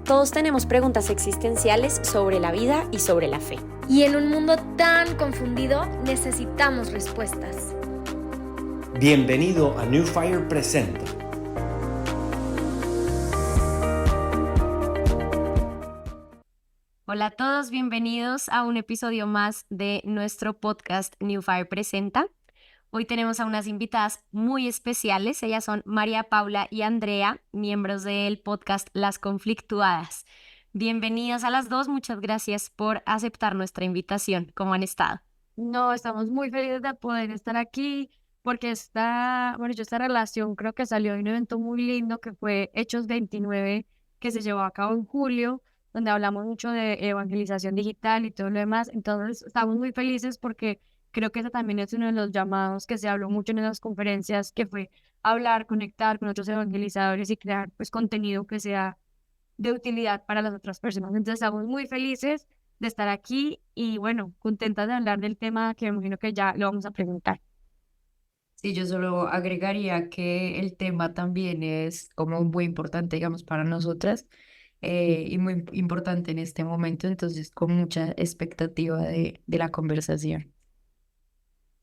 Todos tenemos preguntas existenciales sobre la vida y sobre la fe. Y en un mundo tan confundido, necesitamos respuestas. Bienvenido a New Fire Presenta. Hola a todos, bienvenidos a un episodio más de nuestro podcast New Fire Presenta. Hoy tenemos a unas invitadas muy especiales. Ellas son María Paula y Andrea, miembros del podcast Las Conflictuadas. Bienvenidas a las dos, muchas gracias por aceptar nuestra invitación. ¿Cómo han estado? No, estamos muy felices de poder estar aquí porque esta relación creo que salió de un evento muy lindo que fue Hechos 29, que se llevó a cabo en julio, donde hablamos mucho de evangelización digital y todo lo demás. Entonces, estamos muy felices porque creo que ese también es uno de los llamados que se habló mucho en esas conferencias, que fue hablar, conectar con otros evangelizadores y crear pues contenido que sea de utilidad para las otras personas. Entonces, estamos muy felices de estar aquí y bueno, contentas de hablar del tema que me imagino que ya lo vamos a preguntar. Sí, yo solo agregaría que el tema también es como muy importante, digamos, para nosotras y muy importante en este momento, entonces con mucha expectativa de la conversación.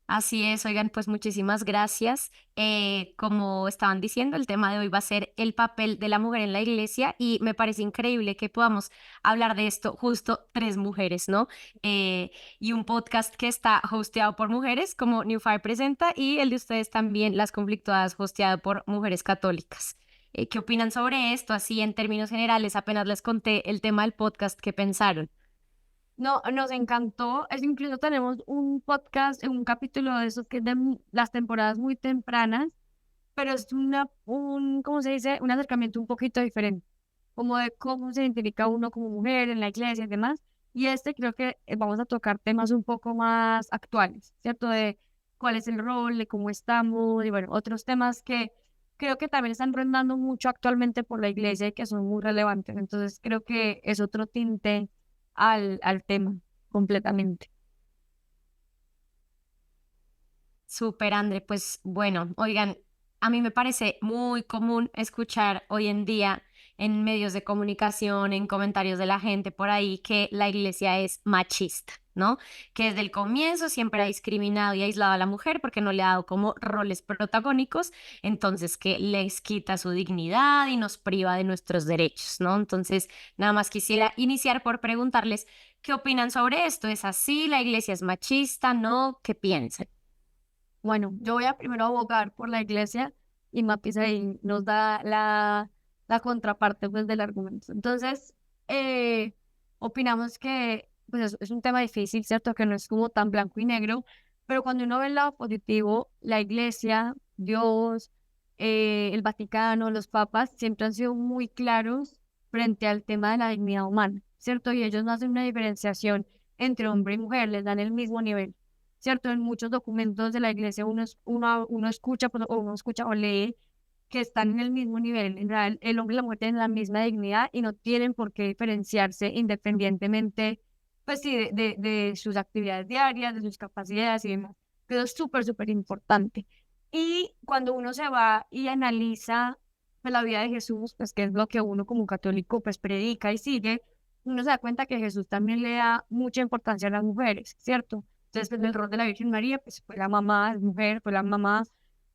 Así es, oigan, pues muchísimas gracias. Como estaban diciendo, el tema de hoy va a ser el papel de la mujer en la iglesia y me parece increíble que podamos hablar de esto justo tres mujeres, ¿no? Y un podcast que está hosteado por mujeres como New Fire Presenta y el de ustedes también, Las Conflictuadas, hosteado por mujeres católicas. ¿Qué opinan sobre esto? Así en términos generales, apenas les conté el tema del podcast, ¿qué pensaron? No, nos encantó. Incluso tenemos un podcast, un capítulo de esos que es de las temporadas muy tempranas, pero es ¿cómo se dice? Un acercamiento un poquito diferente, como de cómo se identifica uno como mujer en la iglesia y demás. Y creo que vamos a tocar temas un poco más actuales, ¿cierto? De cuál es el rol, de cómo estamos y bueno, otros temas que creo que también están rondando mucho actualmente por la iglesia y que son muy relevantes. Entonces creo que es otro tinte al tema completamente. Súper, André. Pues bueno, oigan, a mí me parece muy común escuchar hoy en día en medios de comunicación, en comentarios de la gente por ahí, que la iglesia es machista, ¿no? Que desde el comienzo siempre ha discriminado y aislado a la mujer porque no le ha dado como roles protagónicos, entonces que les quita su dignidad y nos priva de nuestros derechos, ¿no? Entonces, nada más quisiera iniciar por preguntarles, ¿qué opinan sobre esto? ¿Es así? ¿La iglesia es machista? ¿No? ¿Qué piensan? Bueno, yo voy a primero abogar por la iglesia y Mapis ahí nos da la contraparte pues, del argumento. Entonces, opinamos que pues, es un tema difícil, ¿cierto? Que no es como tan blanco y negro, pero cuando uno ve el lado positivo, la iglesia, Dios, el Vaticano, los papas, siempre han sido muy claros frente al tema de la dignidad humana, ¿cierto? Y ellos no hacen una diferenciación entre hombre y mujer, les dan el mismo nivel. ¿Cierto? En muchos documentos de la iglesia uno escucha, pues, o uno escucha o lee que están en el mismo nivel. En realidad, el hombre y la mujer tienen la misma dignidad y no tienen por qué diferenciarse independientemente, pues sí, de sus actividades diarias, de sus capacidades y demás. Pero es súper, súper importante. Y cuando uno se va y analiza pues, la vida de Jesús, pues que es lo que uno como católico pues predica y sigue, uno se da cuenta que Jesús también le da mucha importancia a las mujeres, ¿cierto? Entonces, pues, el rol de la Virgen María, pues fue la mamá, es mujer, fue la mamá,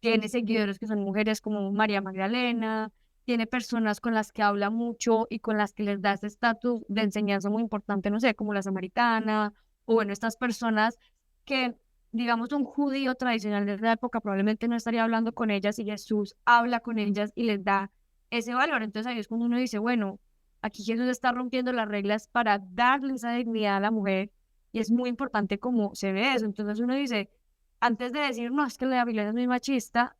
tiene seguidores que son mujeres como María Magdalena, tiene personas con las que habla mucho y con las que les da ese estatus de enseñanza muy importante, no sé, como la samaritana, o bueno, estas personas que, digamos, un judío tradicional de la época probablemente no estaría hablando con ellas y Jesús habla con ellas y les da ese valor. Entonces ahí es cuando uno dice, bueno, aquí Jesús está rompiendo las reglas para darle esa dignidad a la mujer y es muy importante cómo se ve eso. Entonces uno dice, antes de decir, no, es que la Biblia es muy machista,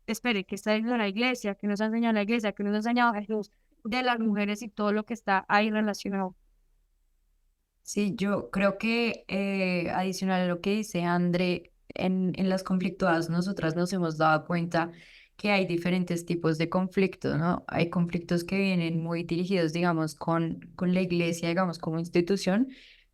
espere, ¿qué está diciendo la iglesia? ¿Qué nos ha enseñado la iglesia? ¿Qué nos ha enseñado Jesús de las mujeres y todo lo que está ahí relacionado? Sí, yo creo que adicional a lo que dice André, en las conflictuadas nosotras nos hemos dado cuenta que hay diferentes tipos de conflictos, ¿no? Hay conflictos que vienen muy dirigidos, digamos, con la iglesia, digamos, como institución,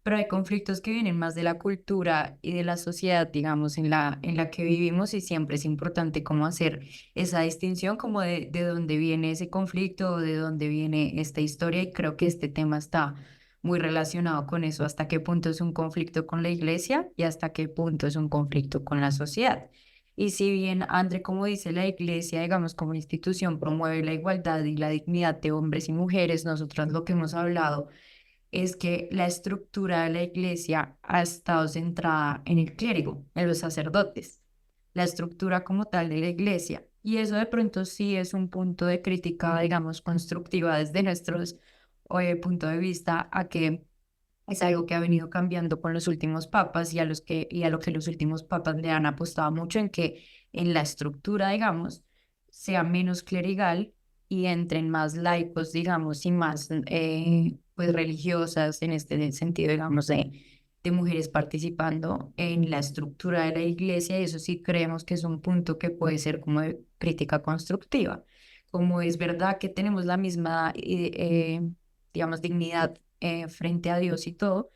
pero hay conflictos que vienen más de la cultura y de la sociedad, digamos, en la que vivimos y siempre es importante cómo hacer esa distinción, como de dónde viene ese conflicto, o de dónde viene esta historia y creo que este tema está muy relacionado con eso, hasta qué punto es un conflicto con la iglesia y hasta qué punto es un conflicto con la sociedad. Y si bien, André, como dice la iglesia, digamos, como institución promueve la igualdad y la dignidad de hombres y mujeres, nosotros lo que hemos hablado es que la estructura de la iglesia ha estado centrada en el clérigo, en los sacerdotes, la estructura como tal de la iglesia. Y eso de pronto sí es un punto de crítica, digamos, constructiva desde nuestros punto de vista, a que es algo que ha venido cambiando con los últimos papas y a lo que los últimos papas le han apostado mucho en que en la estructura, digamos, sea menos clerical y entren más laicos, digamos, y más pues religiosas en este sentido, digamos, de mujeres participando en la estructura de la iglesia, y eso sí creemos que es un punto que puede ser como de crítica constructiva. Como es verdad que tenemos la misma, digamos, dignidad frente a Dios y todo,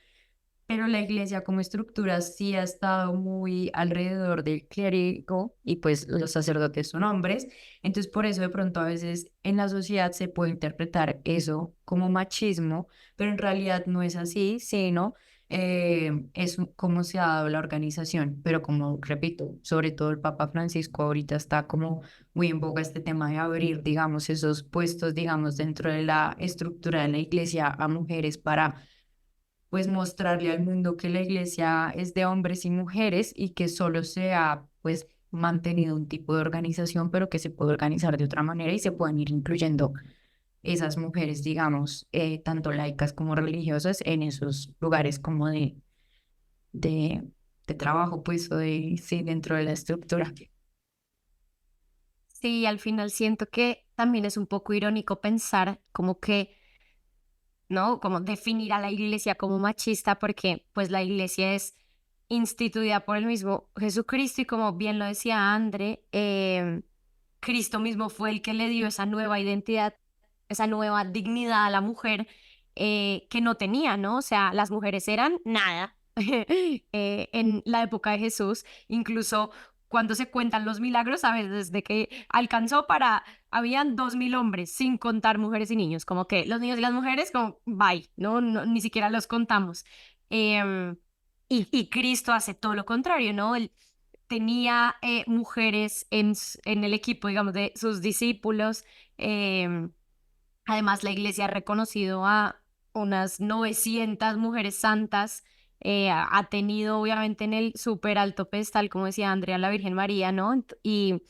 pero la iglesia como estructura sí ha estado muy alrededor del clérigo y pues los sacerdotes son hombres, entonces por eso de pronto a veces en la sociedad se puede interpretar eso como machismo, pero en realidad no es así, sino es como se ha dado la organización, pero como repito, sobre todo el Papa Francisco ahorita está como muy en boga este tema de abrir, digamos, esos puestos, digamos, dentro de la estructura de la iglesia a mujeres para pues mostrarle al mundo que la iglesia es de hombres y mujeres y que solo se ha pues mantenido un tipo de organización, pero que se puede organizar de otra manera y se pueden ir incluyendo esas mujeres, digamos, tanto laicas como religiosas en esos lugares como de, de trabajo, pues, o de, sí, dentro de la estructura. Sí, al final siento que también es un poco irónico pensar como que, ¿no? Como definir a la iglesia como machista porque pues la iglesia es instituida por el mismo Jesucristo y como bien lo decía André, Cristo mismo fue el que le dio esa nueva identidad, esa nueva dignidad a la mujer que no tenía, ¿no? O sea, las mujeres eran nada en la época de Jesús, incluso cuando se cuentan los milagros, ¿sabes? Desde que alcanzó para, habían 2000 hombres, sin contar mujeres y niños, como que los niños y las mujeres, como, bye, ¿no? Ni siquiera los contamos. Em, y Cristo hace todo lo contrario, ¿no? Él tenía mujeres en el equipo, digamos, de sus discípulos. em, Además, la iglesia ha reconocido a unas 900 mujeres santas. Ha tenido, obviamente, en el súper alto pedestal, como decía Andrea, la Virgen María, ¿no? Y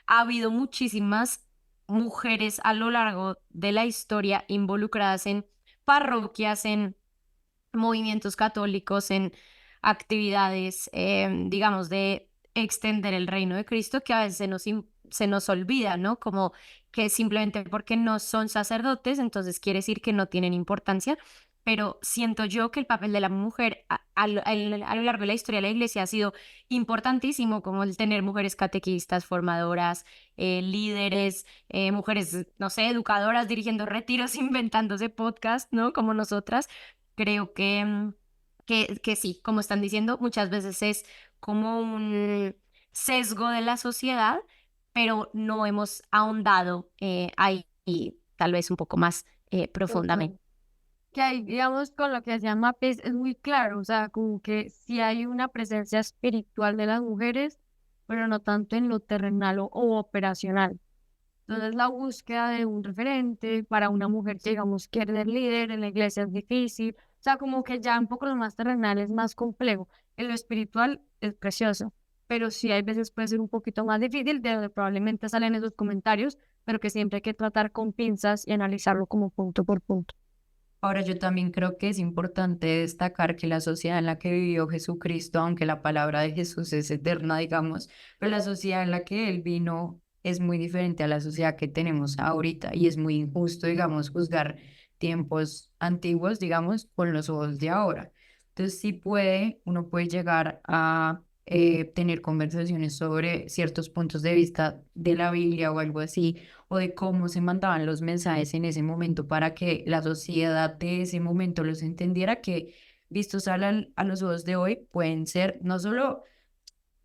ha habido muchísimas mujeres a lo largo de la historia involucradas en parroquias, en movimientos católicos, en actividades, digamos, de extender el reino de Cristo, que a veces se nos olvida, ¿no? Como que simplemente porque no son sacerdotes, entonces quiere decir que no tienen importancia. Pero siento yo que el papel de la mujer a lo largo de la historia de la iglesia ha sido importantísimo, como el tener mujeres catequistas, formadoras, líderes, mujeres, no sé, educadoras, dirigiendo retiros, inventándose podcast, ¿no? Como nosotras. Creo que sí, como están diciendo, muchas veces es como un sesgo de la sociedad, pero no hemos ahondado ahí tal vez un poco más Total. profundamente. Que hay, digamos, con lo que se llama PES es muy claro, o sea, como que sí hay una presencia espiritual de las mujeres, pero no tanto en lo terrenal o operacional. Entonces, la búsqueda de un referente para una mujer que, digamos, quiere ser líder en la iglesia es difícil. O sea, como que ya un poco lo más terrenal es más complejo. En lo espiritual es precioso, pero sí hay veces puede ser un poquito más difícil, de donde probablemente salen esos comentarios, pero que siempre hay que tratar con pinzas y analizarlo como punto por punto. Ahora, yo también creo que es importante destacar que la sociedad en la que vivió Jesucristo, aunque la palabra de Jesús es eterna, digamos, pero la sociedad en la que él vino es muy diferente a la sociedad que tenemos ahorita y es muy injusto, digamos, juzgar tiempos antiguos, digamos, con los ojos de ahora. Entonces, sí puede, uno puede llegar a tener conversaciones sobre ciertos puntos de vista de la Biblia o algo así o de cómo se mandaban los mensajes en ese momento para que la sociedad de ese momento los entendiera, que vistos a los ojos de hoy, pueden ser no solo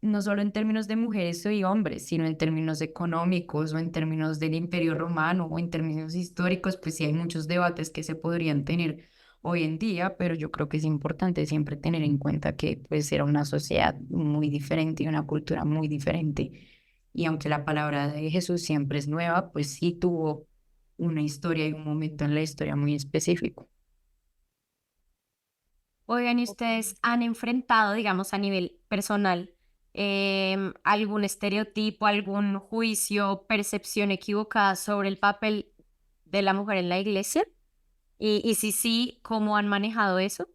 en términos de mujeres y hombres, sino en términos económicos o en términos del Imperio Romano o en términos históricos, pues sí hay muchos debates que se podrían tener hoy en día, pero yo creo que es importante siempre tener en cuenta que pues era una sociedad muy diferente y una cultura muy diferente. Y aunque la palabra de Jesús siempre es nueva, pues sí tuvo una historia y un momento en la historia muy específico. Oigan, ¿y ustedes han enfrentado, digamos, a nivel personal, algún estereotipo, algún juicio, percepción equivocada sobre el papel de la mujer en la iglesia? Y si sí, ¿cómo han manejado eso?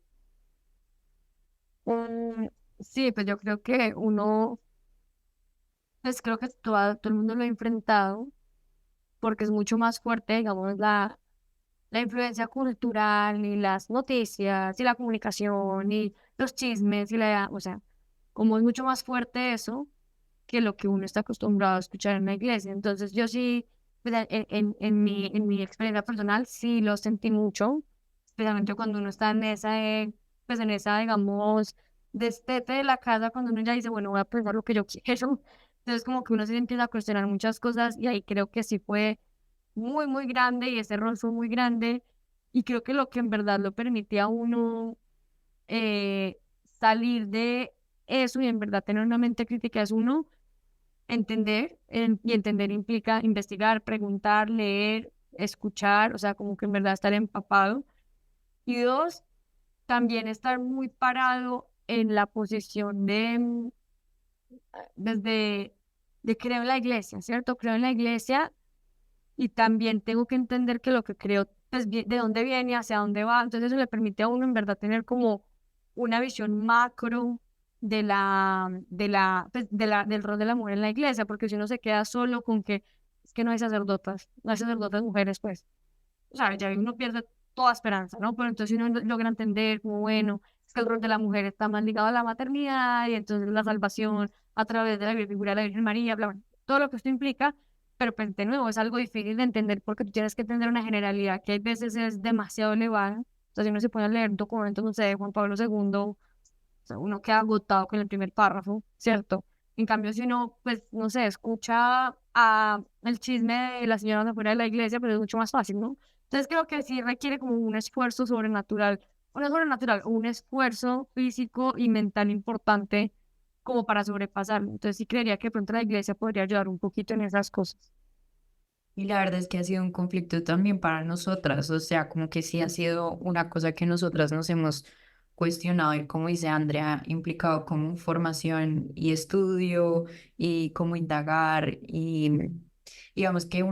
Mm, sí, pues yo creo que uno, pues creo que todo el mundo lo ha enfrentado porque es mucho más fuerte, digamos, la influencia cultural y las noticias y la comunicación y los chismes y o sea, como es mucho más fuerte eso que lo que uno está acostumbrado a escuchar en la iglesia. Entonces yo sí, pues, en mi experiencia personal, sí lo sentí mucho, especialmente cuando uno está en esa, pues en esa, digamos, destete de la casa, cuando uno ya dice, bueno, voy a pensar lo que yo quiero. Entonces como que uno se empieza a cuestionar muchas cosas y ahí creo que sí fue muy, muy grande y ese rol fue muy grande y creo que lo que en verdad lo permitía a uno eh, salir de eso y en verdad tener una mente crítica es uno entender y entender implica investigar, preguntar, leer, escuchar, o sea, como que en verdad estar empapado. Y dos, también estar muy parado en la posición desde, de creo en la iglesia, ¿cierto? Creo en la iglesia y también tengo que entender que lo que creo, pues de dónde viene, hacia dónde va. Entonces eso le permite a uno en verdad tener como una visión macro del rol de la mujer en la iglesia, porque si uno se queda solo con que es que no hay sacerdotas mujeres, pues, o sea, ya uno pierde toda esperanza, ¿no? Pero entonces uno logra entender como, bueno, es que el rol de la mujer está más ligado a la maternidad y entonces la salvación a través de la figura de la Virgen María, bla, bla, todo lo que esto implica, pero pues, de nuevo es algo difícil de entender porque tú tienes que entender una generalidad que a veces es demasiado elevada. Entonces, si uno se pone a leer documentos, no sé, de Juan Pablo II, o sea, uno queda agotado con el primer párrafo, ¿cierto? En cambio, si uno, pues, no sé, escucha el chisme de la señora afuera de la iglesia, pues es mucho más fácil, ¿no? Entonces creo que sí requiere como un esfuerzo sobrenatural, o no sobrenatural, un esfuerzo físico y mental importante como para sobrepasarlo. Entonces sí creería que de pronto la iglesia podría ayudar un poquito en esas cosas. Y la verdad es que ha sido un conflicto también para nosotras, o sea, como que sí ha sido una cosa que nosotras nos hemos cuestionado y como dice Andrea, implicado como formación y estudio y cómo indagar y digamos que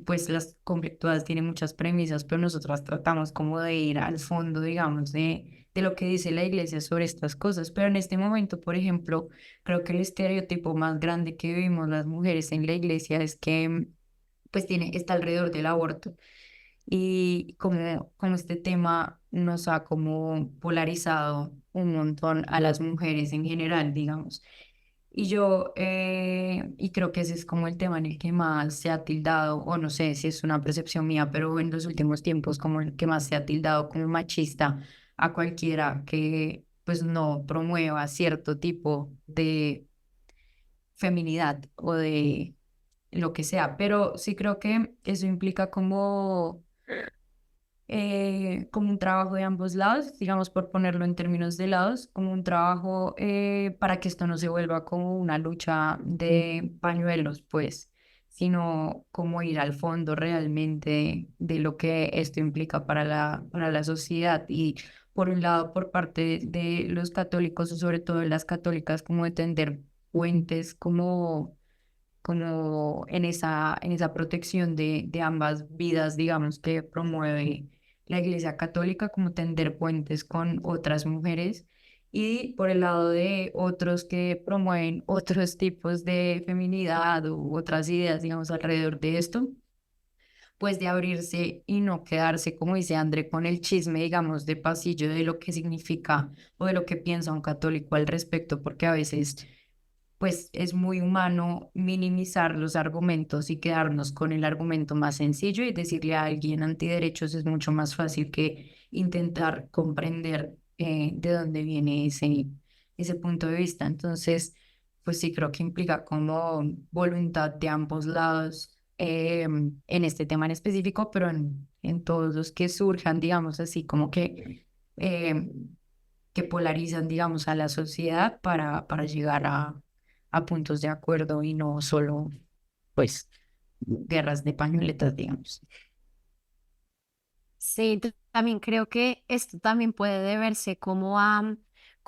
pues las conflictuadas tienen muchas premisas, pero nosotras tratamos como de ir al fondo, digamos, de lo que dice la iglesia sobre estas cosas, pero en este momento, por ejemplo, creo que el estereotipo más grande que vivimos las mujeres en la iglesia es que pues está alrededor del aborto. Y como este tema nos ha como polarizado un montón a las mujeres en general, digamos. Y creo que ese es como el tema en el que más se ha tildado, o no sé si es una percepción mía, pero en los últimos tiempos como el que más se ha tildado como machista a cualquiera que pues no promueva cierto tipo de feminidad o de lo que sea, pero sí creo que eso implica como un trabajo de ambos lados, digamos por ponerlo en términos de lados, como un trabajo para que esto no se vuelva como una lucha de pañuelos, pues, sino como ir al fondo realmente de lo que esto implica para la sociedad y por un lado por parte de los católicos o sobre todo de las católicas como de tender puentes como en esa protección de ambas vidas, digamos, que promueve la Iglesia Católica, como tender puentes con otras mujeres. Y por el lado de otros que promueven otros tipos de feminidad u otras ideas, digamos, alrededor de esto, pues de abrirse y no quedarse, como dice André, con el chisme, digamos, de pasillo de lo que significa o de lo que piensa un católico al respecto, porque a veces pues es muy humano minimizar los argumentos y quedarnos con el argumento más sencillo y decirle a alguien antiderechos es mucho más fácil que intentar comprender de dónde viene ese punto de vista. Entonces, pues sí creo que implica como voluntad de ambos lados en este tema en específico, pero en todos los que surjan, digamos así, como eh, que polarizan, digamos, a la sociedad para llegar a puntos de acuerdo y no solo, pues, guerras de pañoletas, digamos. Sí, también creo que esto también puede deberse como a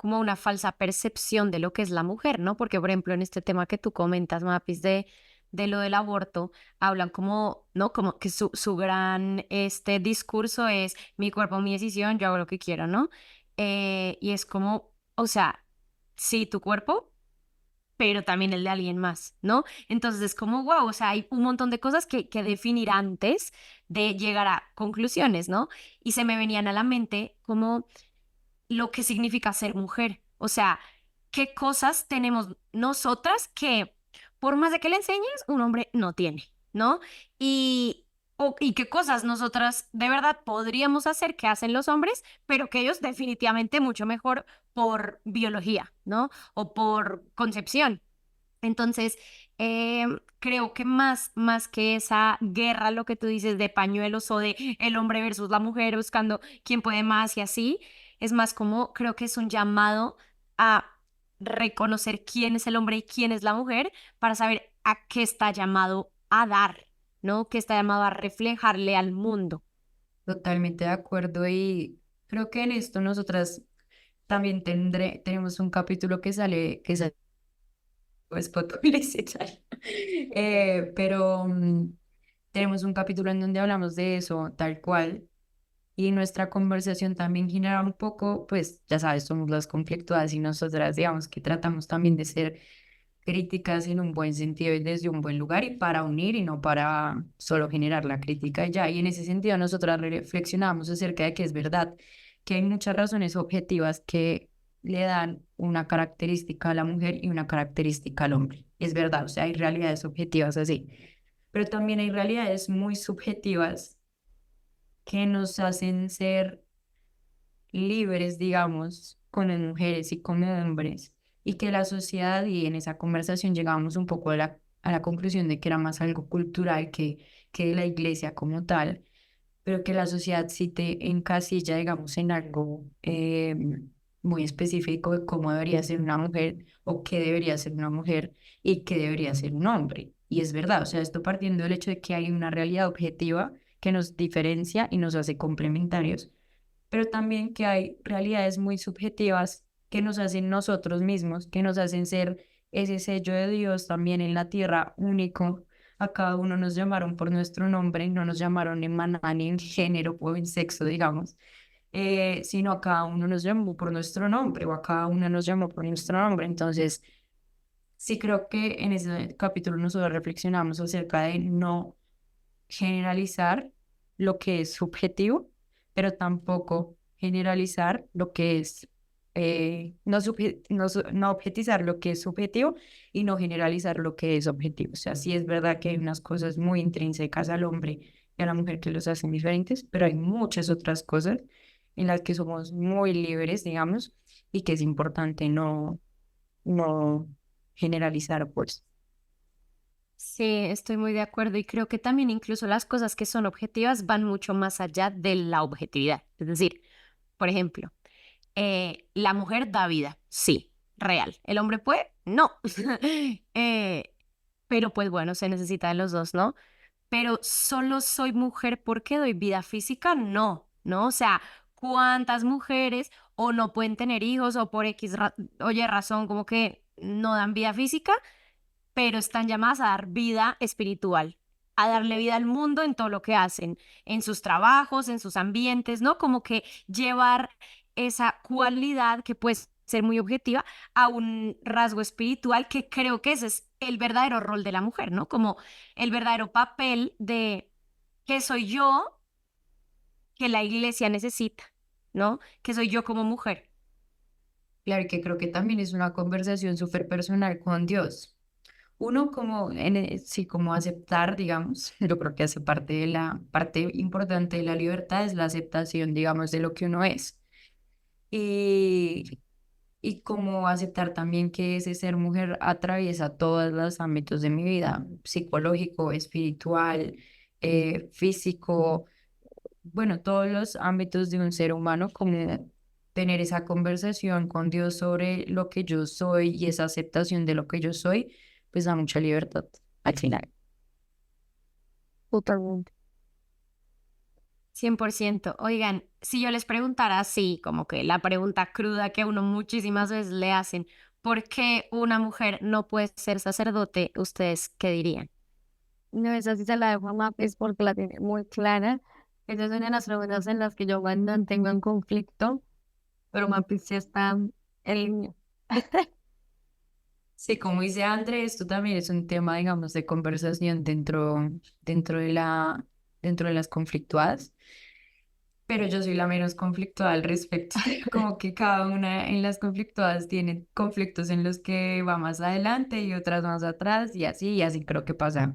una falsa percepción de lo que es la mujer, ¿no? Porque, por ejemplo, en este tema que tú comentas, Mapis, de lo del aborto, hablan como, ¿no? Como que su gran discurso es mi cuerpo, mi decisión, yo hago lo que quiero, ¿no? Y es como, o sea, sí, tu cuerpo, pero también el de alguien más, ¿no? Entonces es como, wow, o sea, hay un montón de cosas que definir antes de llegar a conclusiones, ¿no? Y se me venían a la mente como lo que significa ser mujer, o sea, qué cosas tenemos nosotras que por más de que le enseñes, un hombre no tiene, ¿no? Y... y qué cosas nosotras de verdad podríamos hacer que hacen los hombres, pero que ellos definitivamente mucho mejor por biología, ¿no? O por concepción. Entonces, creo que más que esa guerra, lo que tú dices de pañuelos o de el hombre versus la mujer buscando quién puede más y así, es más como creo que es un llamado a reconocer quién es el hombre y quién es la mujer para saber a qué está llamado a dar, ¿no? Que está llamado a reflejarle al mundo. Totalmente de acuerdo y creo que en esto nosotras también tenemos un capítulo que sale spot publicitario. Pero tenemos un capítulo en donde hablamos de eso, tal cual, y nuestra conversación también genera un poco, pues ya sabes, somos las conflictuadas y nosotras digamos que tratamos también de ser críticas en un buen sentido y desde un buen lugar y para unir y no para solo generar la crítica y ya. Y en ese sentido nosotras reflexionamos acerca de que es verdad que hay muchas razones objetivas que le dan una característica a la mujer y una característica al hombre. Es verdad, o sea, hay realidades objetivas así, pero también hay realidades muy subjetivas que nos hacen ser libres, digamos, con las mujeres y con los hombres, y que la sociedad, y en esa conversación llegábamos un poco a la conclusión de que era más algo cultural que de la iglesia como tal, pero que la sociedad sí te encasilla, digamos, en algo muy específico de cómo debería ser una mujer o qué debería ser una mujer y qué debería ser un hombre. Y es verdad, o sea, esto partiendo del hecho de que hay una realidad objetiva que nos diferencia y nos hace complementarios, pero también que hay realidades muy subjetivas que nos hacen nosotros mismos, que nos hacen ser ese sello de Dios también en la tierra único. A cada uno nos llamaron por nuestro nombre, no nos llamaron en maná, ni en género o en sexo, digamos, sino a cada uno nos llamó por nuestro nombre o a cada una nos llamó por nuestro nombre. Entonces, sí creo que en ese capítulo nosotros reflexionamos acerca de no generalizar lo que es subjetivo, pero tampoco generalizar lo que es, no objetizar lo que es subjetivo y no generalizar lo que es objetivo. O sea, sí es verdad que hay unas cosas muy intrínsecas al hombre y a la mujer que los hacen diferentes, pero hay muchas otras cosas en las que somos muy libres, digamos, y que es importante no generalizar, pues. Sí, estoy muy de acuerdo y creo que también incluso las cosas que son objetivas van mucho más allá de la objetividad. Es decir, por ejemplo, la mujer da vida, sí, real. ¿El hombre puede? No. Eh, pero pues bueno, se necesita de los dos, ¿no? Pero solo soy mujer porque doy vida física, no, ¿no? O sea, ¿cuántas mujeres o no pueden tener hijos o por oye, razón, como que no dan vida física? Pero están llamadas a dar vida espiritual, a darle vida al mundo en todo lo que hacen, en sus trabajos, en sus ambientes, ¿no? Como que llevar esa cualidad que puede ser muy objetiva a un rasgo espiritual que creo que ese es el verdadero rol de la mujer, ¿no? Como el verdadero papel de que soy yo que la iglesia necesita, ¿no? Que soy yo como mujer. Claro que creo que también es una conversación súper personal con Dios. Uno como, sí, como aceptar, digamos, yo creo que hace parte de la parte importante de la libertad es la aceptación, digamos, de lo que uno es. y, y como aceptar también que ese ser mujer atraviesa todos los ámbitos de mi vida, psicológico, espiritual, físico, bueno, todos los ámbitos de un ser humano, como tener esa conversación con Dios sobre lo que yo soy y esa aceptación de lo que yo soy, pues da mucha libertad al final. Totalmente. 100%. Oigan, si yo les preguntara así, como que la pregunta cruda que a uno muchísimas veces le hacen, ¿por qué una mujer no puede ser sacerdote? ¿Ustedes qué dirían? No, esa sí se la dejo a Mapes porque la tiene muy clara. Esa es una de las preguntas en las que yo cuando tengo un conflicto, pero Mapes sí está en línea. Sí, como dice Andrés, esto también es un tema, digamos, de conversación dentro de dentro de las conflictuadas, pero yo soy la menos conflictuada al respecto. Como que cada una en las conflictuadas tiene conflictos en los que va más adelante y otras más atrás y así creo que pasa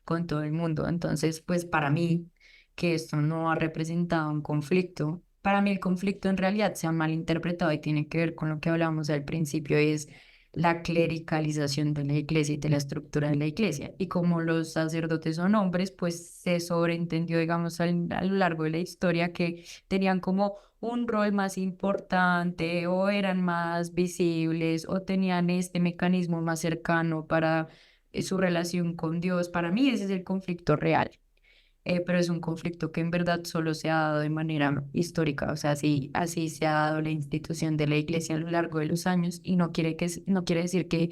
con todo el mundo. Entonces, pues para mí, que esto no ha representado un conflicto, para mí el conflicto en realidad se ha malinterpretado y tiene que ver con lo que hablábamos al principio, es la clericalización de la iglesia y de la estructura de la iglesia. Y como los sacerdotes son hombres, pues se sobreentendió, digamos, a lo largo de la historia que tenían como un rol más importante o eran más visibles o tenían este mecanismo más cercano para su relación con Dios. Para mí ese es el conflicto real, pero es un conflicto que en verdad solo se ha dado de manera histórica, o sea, así se ha dado la institución de la iglesia a lo largo de los años y no quiere decir que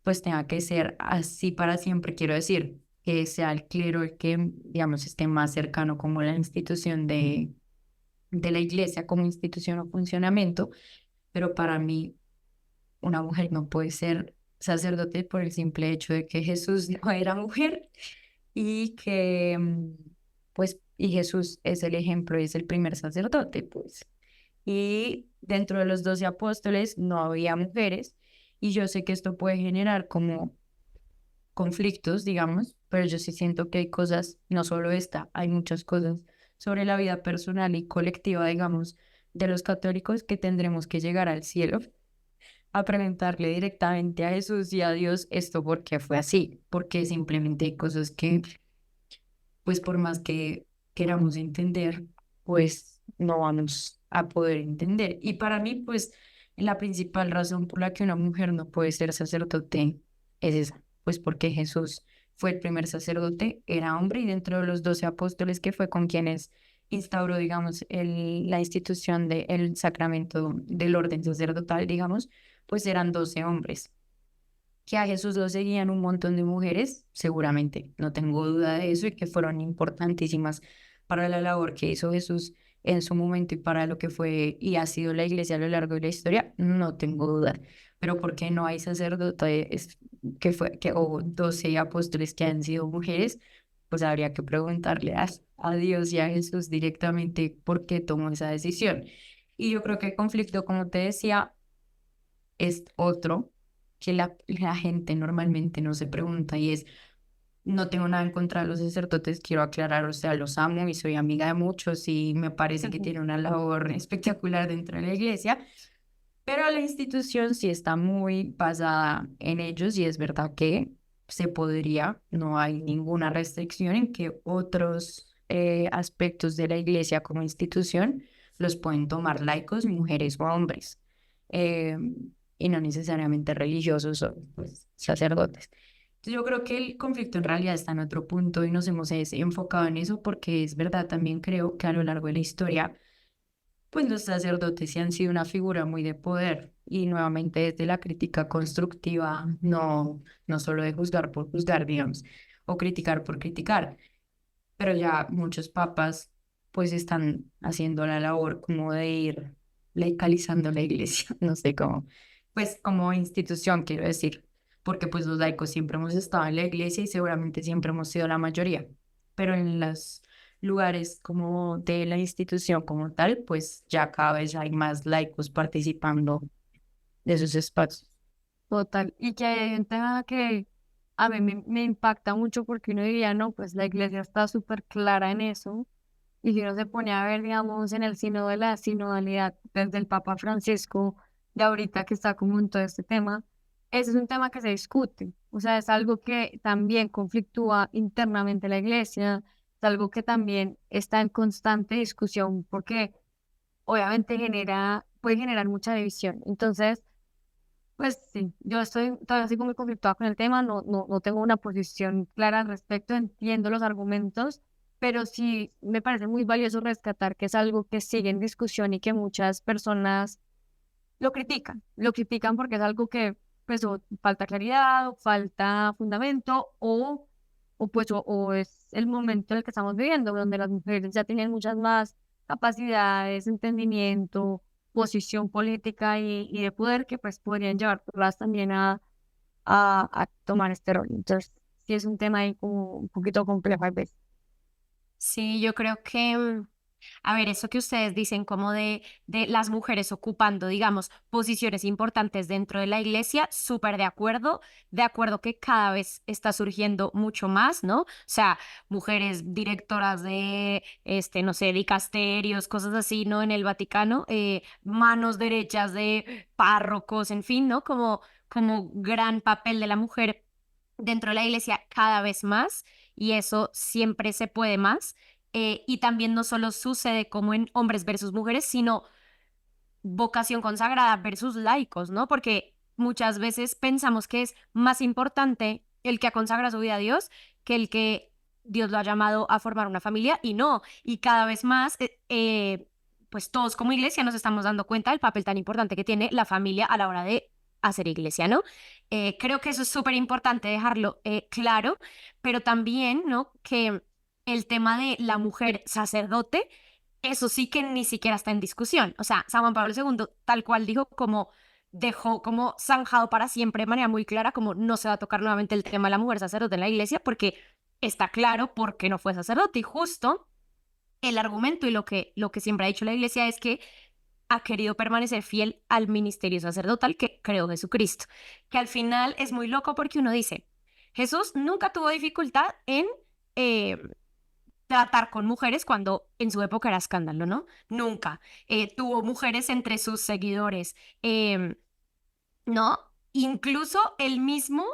pues tenga que ser así para siempre, quiero decir, que sea el clero el que, digamos, esté más cercano como la institución de la iglesia como institución o funcionamiento, pero para mí una mujer no puede ser sacerdote por el simple hecho de que Jesús no era mujer y que, pues, y Jesús es el ejemplo, es el primer sacerdote, pues. Y dentro de los 12 apóstoles no había mujeres, y yo sé que esto puede generar como conflictos, digamos, pero yo sí siento que hay cosas, no solo esta, hay muchas cosas sobre la vida personal y colectiva, digamos, de los católicos que tendremos que llegar al cielo a preguntarle directamente a Jesús y a Dios esto porque fue así, porque simplemente hay cosas que pues por más que queramos entender, pues no vamos a poder entender. Y para mí, pues la principal razón por la que una mujer no puede ser sacerdote es esa, pues porque Jesús fue el primer sacerdote, era hombre y dentro de los 12 apóstoles que fue con quienes instauró, digamos, la institución del sacramento del orden sacerdotal, digamos, pues eran 12 hombres. Que a Jesús lo seguían un montón de mujeres, seguramente, no tengo duda de eso, y que fueron importantísimas para la labor que hizo Jesús en su momento y para lo que fue y ha sido la iglesia a lo largo de la historia, no tengo duda. Pero ¿por qué no hay sacerdotes o 12 apóstoles que han sido mujeres? Pues habría que preguntarle a Dios y a Jesús directamente por qué tomó esa decisión. Y yo creo que el conflicto, como te decía, es otro que la gente normalmente no se pregunta y es, no tengo nada en contra de los sacerdotes, quiero aclarar, o sea, los amo y soy amiga de muchos y me parece que tiene una labor espectacular dentro de la iglesia, pero la institución sí está muy basada en ellos y es verdad que se podría, no hay ninguna restricción en que otros aspectos de la iglesia como institución los pueden tomar laicos, mujeres o hombres, eh, y no necesariamente religiosos o pues, sacerdotes. Entonces, yo creo que el conflicto en realidad está en otro punto y nos hemos enfocado en eso porque es verdad, también creo que a lo largo de la historia pues los sacerdotes sí han sido una figura muy de poder y nuevamente desde la crítica constructiva, no solo de juzgar por juzgar, digamos, o criticar por criticar, pero ya muchos papas pues están haciendo la labor como de ir laicalizando la iglesia, no sé cómo, pues como institución quiero decir, porque pues los laicos siempre hemos estado en la iglesia y seguramente siempre hemos sido la mayoría, pero en los lugares como de la institución como tal, pues ya cada vez hay más laicos participando de esos espacios. Total. Y que hay un tema que a mí me impacta mucho porque uno diría, no, pues la iglesia está súper clara en eso, Y si uno se pone a ver, digamos, en el sínodo de la sinodalidad desde el Papa Francisco, de ahorita que está como en todo este tema, ese es un tema que se discute. O sea, es algo que también conflictúa internamente la iglesia, es algo que también está en constante discusión porque obviamente puede generar mucha división. Entonces, pues sí, yo todavía estoy muy conflictuada con el tema, no tengo una posición clara al respecto, entiendo los argumentos, pero sí me parece muy valioso rescatar que es algo que sigue en discusión y que muchas personas lo critican porque es algo que pues o falta claridad, o falta fundamento, o es el momento en el que estamos viviendo, donde las mujeres ya tienen muchas más capacidades, entendimiento, posición política y de poder que pues podrían llevarlas también a tomar este rol. Entonces, sí es un tema ahí como un poquito complejo a veces. Sí, yo creo que, a ver, eso que ustedes dicen como de las mujeres ocupando, digamos, posiciones importantes dentro de la iglesia, súper de acuerdo que cada vez está surgiendo mucho más, ¿no? O sea, mujeres directoras de, no sé, dicasterios, cosas así, ¿no? En el Vaticano, manos derechas de párrocos, en fin, ¿no? Como gran papel de la mujer dentro de la iglesia cada vez más y eso siempre se puede más. Y también no solo sucede como en hombres versus mujeres, sino vocación consagrada versus laicos, ¿no? Porque muchas veces pensamos que es más importante el que ha consagrado su vida a Dios que el que Dios lo ha llamado a formar una familia y no. Y cada vez más, pues todos como iglesia nos estamos dando cuenta del papel tan importante que tiene la familia a la hora de hacer iglesia, ¿no? Creo que eso es súper importante dejarlo claro, pero también, ¿no? Que el tema de la mujer sacerdote eso sí que ni siquiera está en discusión. O sea, San Juan Pablo II tal cual dijo como dejó como zanjado para siempre de manera muy clara como no se va a tocar nuevamente el tema de la mujer sacerdote en la iglesia porque está claro por qué no fue sacerdote y justo el argumento y lo que siempre ha dicho la iglesia es que ha querido permanecer fiel al ministerio sacerdotal que creó Jesucristo, que al final es muy loco porque uno dice, Jesús nunca tuvo dificultad en eh, tratar con mujeres cuando en su época era escándalo, ¿no? Nunca. Tuvo mujeres entre sus seguidores, em, ¿no? Incluso él mismo,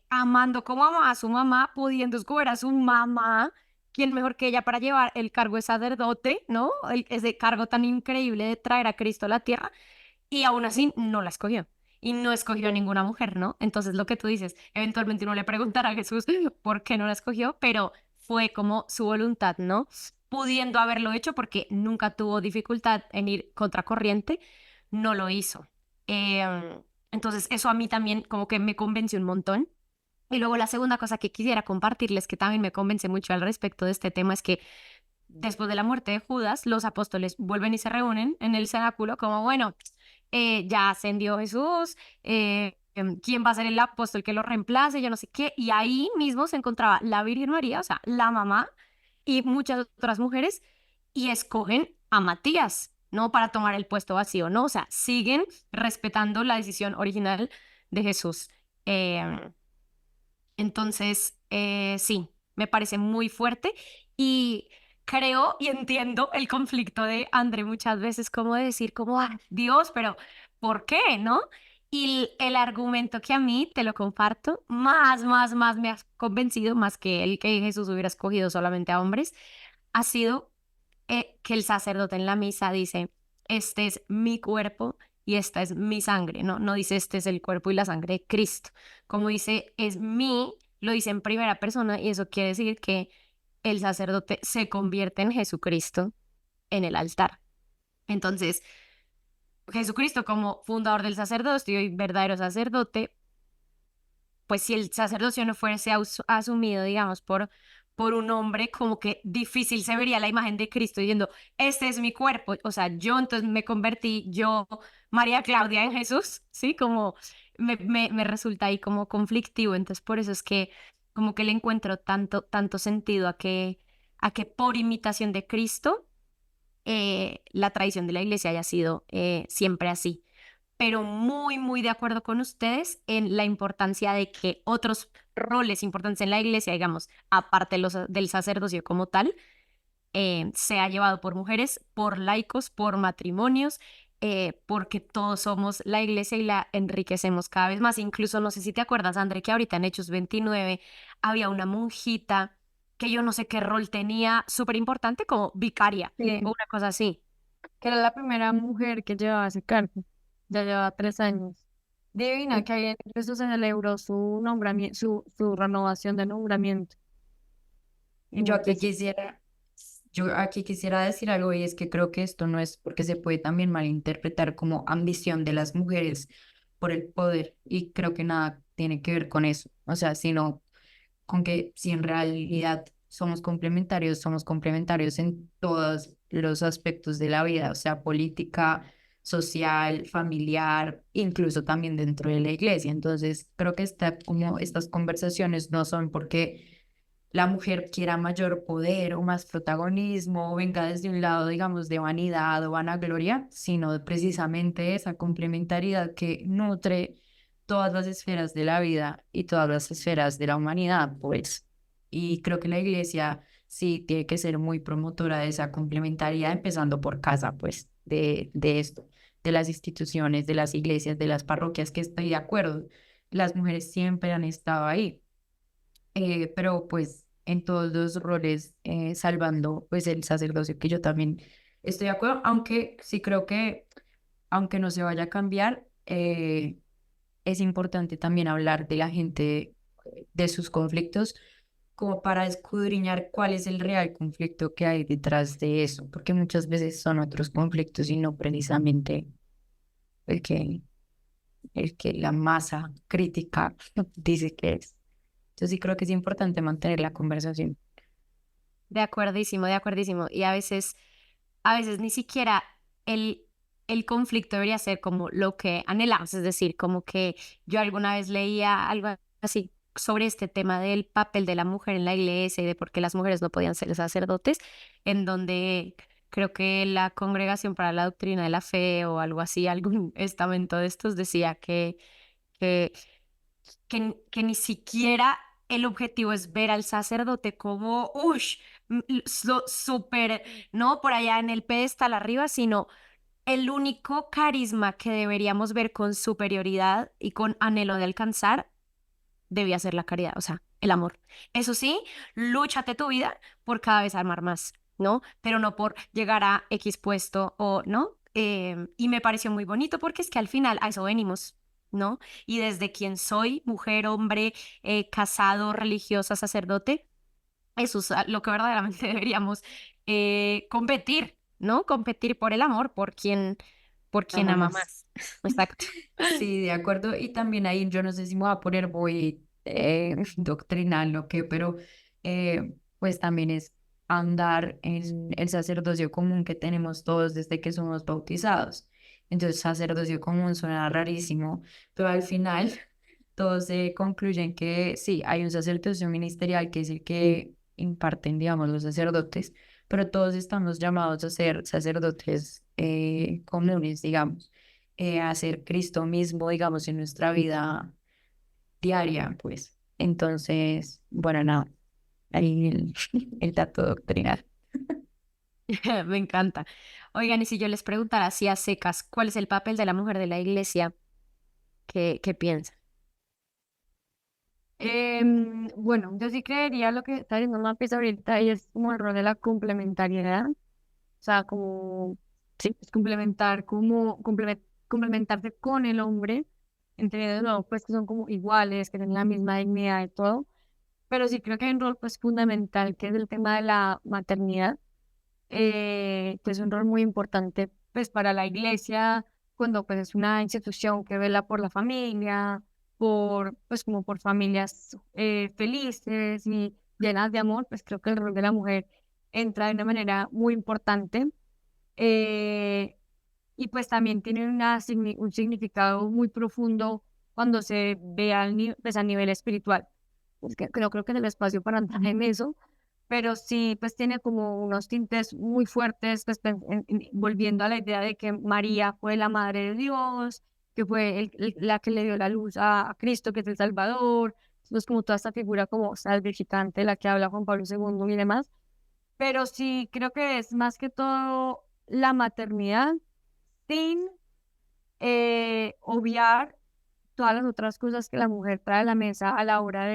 amando como amaba a su mamá, pudiendo escoger a su mamá, quién mejor que ella para llevar el cargo de sacerdote, ¿no? Ese cargo tan increíble de traer a Cristo a la tierra, y aún así no la escogió. Y no escogió a ninguna mujer, ¿no? Entonces lo que tú dices, eventualmente uno le preguntará a Jesús por qué no la escogió, pero fue como su voluntad, ¿no? Pudiendo haberlo hecho porque nunca tuvo dificultad en ir contracorriente, no lo hizo. Entonces eso a mí también como que me convenció un montón. Y luego la segunda cosa que quisiera compartirles, que también me convence mucho al respecto de este tema, es que después de la muerte de Judas, los apóstoles vuelven y se reúnen en el cenáculo como, bueno, ya ascendió Jesús, ¿quién va a ser el apóstol que lo reemplace? Yo no sé qué. Y ahí mismo se encontraba la Virgen María, o sea, la mamá y muchas otras mujeres, y escogen a Matías, ¿no? Para tomar el puesto vacío, ¿no? O sea, siguen respetando la decisión original de Jesús. Em, entonces, sí, me parece muy fuerte y creo y entiendo el conflicto de André muchas veces, como de decir, como, ah, Dios, pero ¿por qué, no? Y el argumento que a mí, te lo comparto, más me ha convencido, más que el que Jesús hubiera escogido solamente a hombres, ha sido que el sacerdote en la misa dice, este es mi cuerpo y esta es mi sangre, ¿no? No dice este es el cuerpo y la sangre de Cristo. Como dice, es mi, lo dice en primera persona y eso quiere decir que el sacerdote se convierte en Jesucristo en el altar. Entonces, Jesucristo como fundador del sacerdocio y verdadero sacerdote, pues si el sacerdocio no fuese asumido, digamos, por un hombre, como que difícil se vería la imagen de Cristo diciendo, este es mi cuerpo, o sea, yo entonces me convertí, yo, María Claudia en Jesús, ¿sí? Como me resulta ahí como conflictivo, entonces por eso es que como que le encuentro tanto sentido a que por imitación de Cristo, la tradición de la iglesia haya sido siempre así pero muy de acuerdo con ustedes en la importancia de que otros roles importantes en la iglesia, digamos, aparte de del sacerdocio como tal, sea llevado por mujeres, por laicos, por matrimonios, porque todos somos la iglesia y la enriquecemos cada vez más. Incluso no sé si te acuerdas, André, que ahorita en Hechos 29 había una monjita que yo no sé qué rol tenía, súper importante, como vicaria Sí, o una cosa así. que era la primera mujer que llevaba ese cargo. Ya llevaba 3 años. Divina, que ahí incluso se celebró su nombramiento, su renovación de nombramiento. Y Yo muy aquí pues, quisiera, yo aquí quisiera decir algo y es que creo que esto no es porque se puede también malinterpretar como ambición de las mujeres por el poder y creo que nada tiene que ver con eso, o sea, sino con que si en realidad somos complementarios en todos los aspectos de la vida, o sea, política, social, familiar, incluso también dentro de la iglesia. Entonces, creo que como estas conversaciones no son porque la mujer quiera mayor poder o más protagonismo o venga desde un lado, digamos, de vanidad o vanagloria, sino precisamente esa complementariedad que nutre todas las esferas de la vida y todas las esferas de la humanidad, pues. Y creo que la iglesia sí tiene que ser muy promotora de esa complementariedad, empezando por casa, pues, de esto, de las instituciones, de las iglesias, de las parroquias, que estoy de acuerdo. Las mujeres siempre han estado ahí, pero pues en todos los roles, salvando pues el sacerdocio, que yo también estoy de acuerdo, aunque sí creo que aunque no se vaya a cambiar, es importante también hablar de la gente, de sus conflictos, como para escudriñar cuál es el real conflicto que hay detrás de eso, porque muchas veces son otros conflictos y no precisamente el que, el que la masa crítica dice que es. Yo sí creo que es importante mantener la conversación. De acuerdísimo, de acuerdísimo. Y a veces ni siquiera el, el conflicto debería ser como lo que anhelamos, es decir, como que yo alguna vez leía algo así sobre este tema del papel de la mujer en la iglesia y de por qué las mujeres no podían ser sacerdotes, en donde creo que la Congregación para la Doctrina de la Fe o algo así, algún estamento de estos decía que que ni siquiera el objetivo es ver al sacerdote como, uff, súper, no por allá en el pedestal arriba, sino el único carisma que deberíamos ver con superioridad y con anhelo de alcanzar debía ser la caridad, o sea, el amor. Eso sí, lúchate tu vida por cada vez amar más, ¿no? Pero no por llegar a X puesto o, ¿no? Y me pareció muy bonito porque es que al final a eso venimos, ¿no? Y desde quien soy, mujer, hombre, casado, religiosa, sacerdote, eso es lo que verdaderamente deberíamos competir, ¿no? Competir por el amor, por quien Amo ama más. más. Exacto. Sí, de acuerdo. Y también ahí, yo no sé si me voy a poner muy doctrinal o qué, pero pues también es andar en el sacerdocio común que tenemos todos desde que somos bautizados. Entonces, sacerdocio común suena rarísimo, pero al final todos se concluyen que sí, hay un sacerdocio ministerial que es el que imparten, digamos, los sacerdotes, pero todos estamos llamados a ser sacerdotes comunes, digamos, a ser Cristo mismo, digamos, en nuestra vida diaria, pues. Entonces, bueno, nada, ahí el dato doctrinal. Me encanta. Oigan, y si yo les preguntara así a secas, ¿cuál es el papel de la mujer de la iglesia? ¿Qué piensan? Bueno, yo sí creería lo que está diciendo Mapis ahorita y es como el rol de la complementariedad. O sea, como, sí, es complementar, como complementarse con el hombre, entendiendo, no, pues que son como iguales, que tienen la misma dignidad y todo. Pero sí creo que hay un rol pues fundamental que es el tema de la maternidad, que es un rol muy importante pues para la iglesia cuando pues es una institución que vela por la familia, por pues como por familias felices y llenas de amor, pues creo que el rol de la mujer entra de una manera muy importante, eh, y pues también tiene un significado muy profundo cuando se ve pues, a nivel espiritual. Es que creo que es el espacio para entrar en eso, pero sí, pues tiene como unos tintes muy fuertes, pues, volviendo a la idea de que María fue la madre de Dios, que fue la que le dio la luz a Cristo, que es el Salvador, pues como toda esta figura como salvificante, la que habla Juan Pablo II y demás, pero sí creo que es más que todo la maternidad sin obviar todas las otras cosas que la mujer trae a la mesa a la hora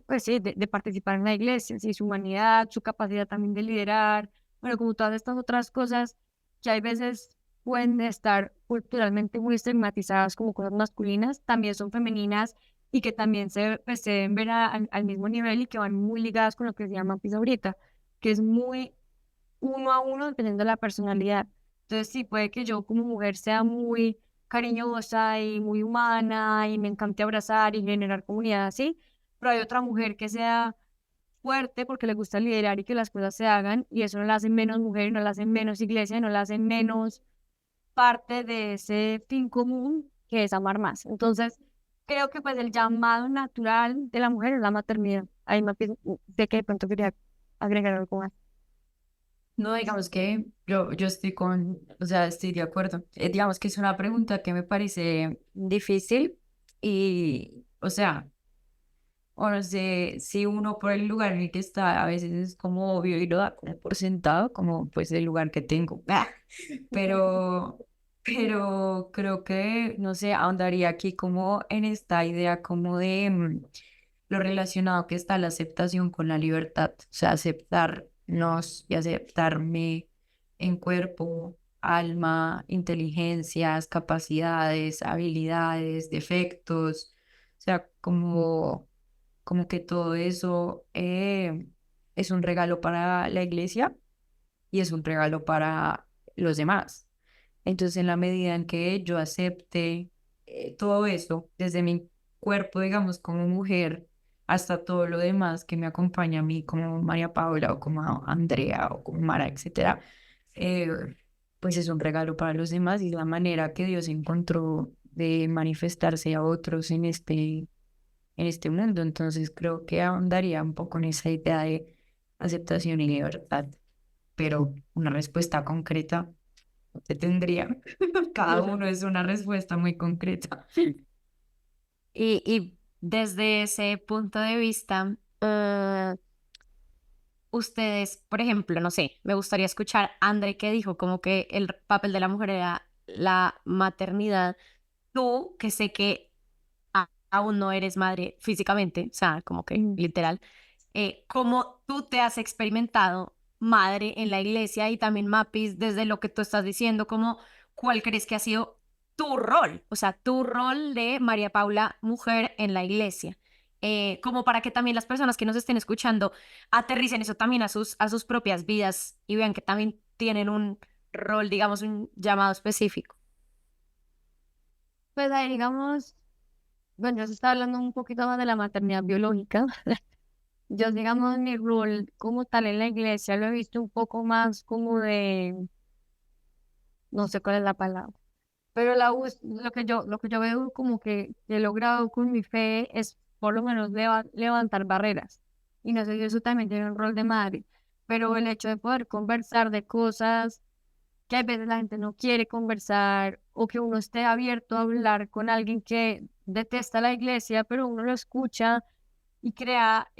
pues sí, de participar en la iglesia, sí, su humanidad, su capacidad también de liderar, bueno, como todas estas otras cosas que hay veces pueden estar culturalmente muy estigmatizadas como cosas masculinas, también son femeninas y que también pues, se deben ver al mismo nivel y que van muy ligadas con lo que se llama pues ahorita, que es muy uno a uno dependiendo de la personalidad. Entonces sí, puede que yo como mujer sea muy cariñosa y muy humana y me encante abrazar y generar comunidad así, pero hay otra mujer que sea fuerte porque le gusta liderar y que las cosas se hagan y eso no la hace menos mujer, no la hace menos iglesia, no la hace menos parte de ese fin común que es amar más. Entonces, creo que pues el llamado natural de la mujer es la maternidad. Ahí me sé que de pronto quería agregar algo más. No, digamos que yo estoy o sea, estoy de acuerdo. Digamos que es una pregunta que me parece difícil y, o sea, o no sé, si uno por el lugar en el que está, a veces es como obvio y lo da como por sentado, como pues el lugar que tengo. Pero, pero creo que, no sé, ahondaría aquí como en esta idea como de lo relacionado que está la aceptación con la libertad, o sea, aceptarnos y aceptarme en cuerpo, alma, inteligencias, capacidades, habilidades, defectos, o sea, como que todo eso es un regalo para la iglesia y es un regalo para los demás. Entonces, en la medida en que yo acepte todo eso, desde mi cuerpo, digamos, como mujer, hasta todo lo demás que me acompaña a mí, como María Paula o como Andrea o como Mara, etcétera, eh, pues es un regalo para los demás y es la manera que Dios encontró de manifestarse a otros en este mundo. Entonces, creo que ahondaría un poco en esa idea de aceptación y libertad, pero una respuesta concreta no te tendría. Cada uno es una respuesta muy concreta. Y desde ese punto de vista, ustedes, por ejemplo, no sé, me gustaría escuchar a André que dijo como que el papel de la mujer era la maternidad. Tú, que sé que aún no eres madre físicamente, o sea, como que literal, ¿cómo tú te has experimentado madre en la iglesia y también Mapis desde lo que tú estás diciendo, como cuál crees que ha sido tu rol, o sea, tu rol de María Paula, mujer en la iglesia? Como para que también las personas que nos estén escuchando aterricen eso también a sus propias vidas y vean que también tienen un rol, digamos, un llamado específico. Pues ahí digamos, bueno, ya se está hablando un poquito más de la maternidad biológica. Yo, digamos, mi rol como tal en la iglesia lo he visto un poco más como de, no sé cuál es la palabra, pero lo que yo veo como que he logrado con mi fe es por lo menos levantar barreras. Y no sé si eso también tiene un rol de madre, pero el hecho de poder conversar de cosas que a veces la gente no quiere conversar o que uno esté abierto a hablar con alguien que detesta la iglesia, pero uno lo escucha y crea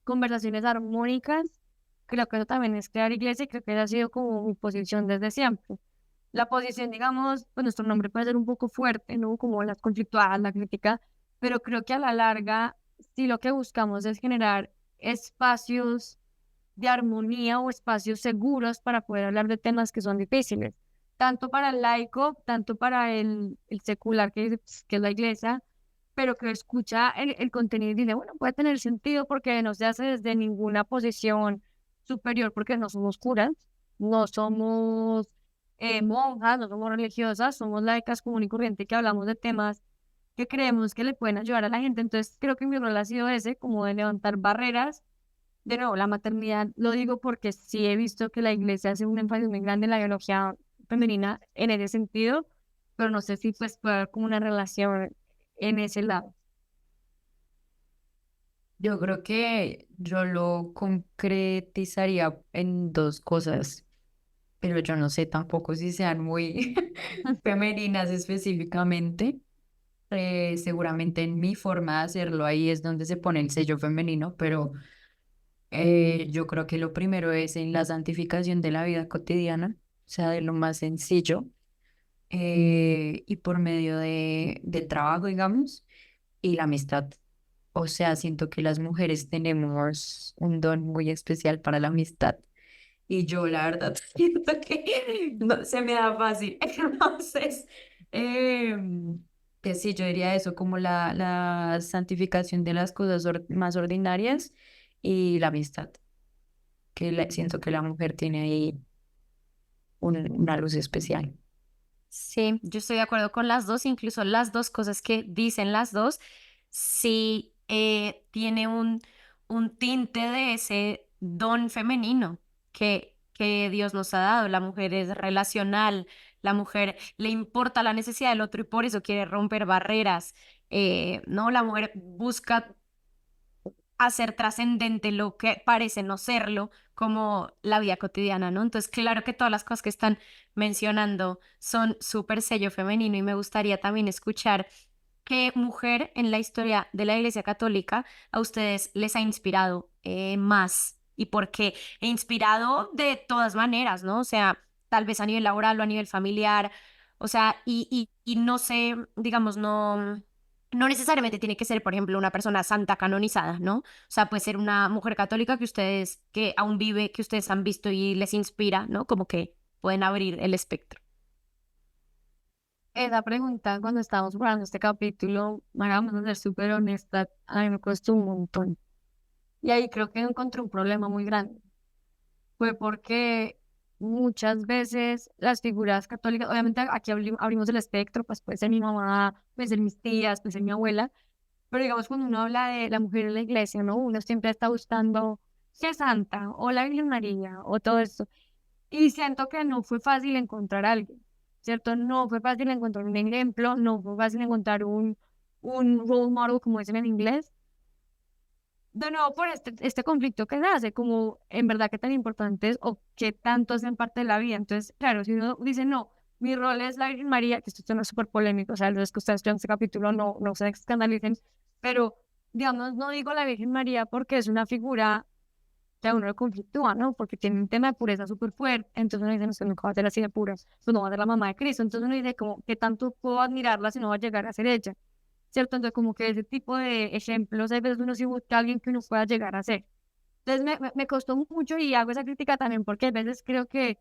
conversaciones armónicas. Creo que eso también es crear iglesia y creo que esa ha sido como mi posición desde siempre. La posición, digamos, pues nuestro nombre puede ser un poco fuerte, ¿no? Como las conflictuadas, la crítica, pero creo que a la larga, si lo que buscamos es generar espacios de armonía o espacios seguros para poder hablar de temas que son difíciles, tanto para el laico, tanto para el secular, que es la iglesia, pero que escucha el contenido y dice, bueno, puede tener sentido porque no se hace desde ninguna posición superior, porque no somos curas, no somos monjas, no somos religiosas, somos laicas común y corriente que hablamos de temas que creemos que le pueden ayudar a la gente. Entonces, creo que mi rol ha sido ese, como de levantar barreras. De nuevo, la maternidad, lo digo porque sí he visto que la iglesia hace un énfasis muy grande en la biología femenina en ese sentido, pero no sé si pues puede haber como una relación en ese lado. Yo creo que yo lo concretizaría en dos cosas, pero yo no sé tampoco si sean muy femeninas específicamente. Seguramente en mi forma de hacerlo ahí es donde se pone el sello femenino, pero Yo creo que lo primero es en la santificación de la vida cotidiana, o sea, de lo más sencillo, y por medio del trabajo, digamos, y la amistad. O sea, siento que las mujeres tenemos un don muy especial para la amistad. Y yo, la verdad, siento que no se me da fácil. Entonces, que sí, yo diría eso, como la santificación de las cosas más ordinarias y la amistad, que siento que la mujer tiene ahí una luz especial. Sí, yo estoy de acuerdo con las dos, incluso las dos cosas que dicen las dos, sí tiene un tinte de ese don femenino que Dios nos ha dado. La mujer es relacional, la mujer le importa la necesidad del otro y por eso quiere romper barreras. ¿No? La mujer busca hacer trascendente lo que parece no serlo, como la vida cotidiana, ¿no? Entonces, claro que todas las cosas que están mencionando son súper sello femenino y me gustaría también escuchar qué mujer en la historia de la Iglesia Católica a ustedes les ha inspirado más y por qué. E inspirado de todas maneras, ¿no? O sea, tal vez a nivel laboral o a nivel familiar, o sea, y no sé, digamos, no necesariamente tiene que ser, por ejemplo, una persona santa canonizada, ¿no? O sea, puede ser una mujer católica que ustedes, que aún vive, que ustedes han visto y les inspira, ¿no? Como que pueden abrir el espectro. Esa pregunta, cuando estábamos preparando este capítulo, vamos a ser súper honesta, a mí me costó un montón. Y ahí creo que encontré un problema muy grande. Fue porque muchas veces las figuras católicas, obviamente aquí abrimos el espectro, pues puede ser mi mamá, puede ser mis tías, puede ser mi abuela, pero digamos cuando uno habla de la mujer en la iglesia, ¿no? Uno siempre está buscando ser santa o la Virgen María o todo esto. Y siento que no fue fácil encontrar a alguien, ¿cierto? No fue fácil encontrar un ejemplo, no fue fácil encontrar un role model, como dicen en inglés. De nuevo, por este conflicto que se hace, como en verdad qué tan importante es o qué tanto hacen parte de la vida. Entonces, claro, si uno dice, no, mi rol es la Virgen María, que esto no es súper polémico, o sea, los que ustedes en este capítulo no se escandalicen, pero digamos, no digo la Virgen María porque es una figura que a uno le conflictúa, ¿no? Porque tiene un tema de pureza súper fuerte, entonces uno dice, no, usted nunca va a ser así de pura, pues no va a ser la mamá de Cristo, entonces uno dice, como, ¿qué tanto puedo admirarla si no va a llegar a ser ella? ¿Cierto? Entonces, como que ese tipo de ejemplos, hay veces uno sí busca a alguien que uno pueda llegar a ser. Entonces, me costó mucho y hago esa crítica también porque a veces creo que,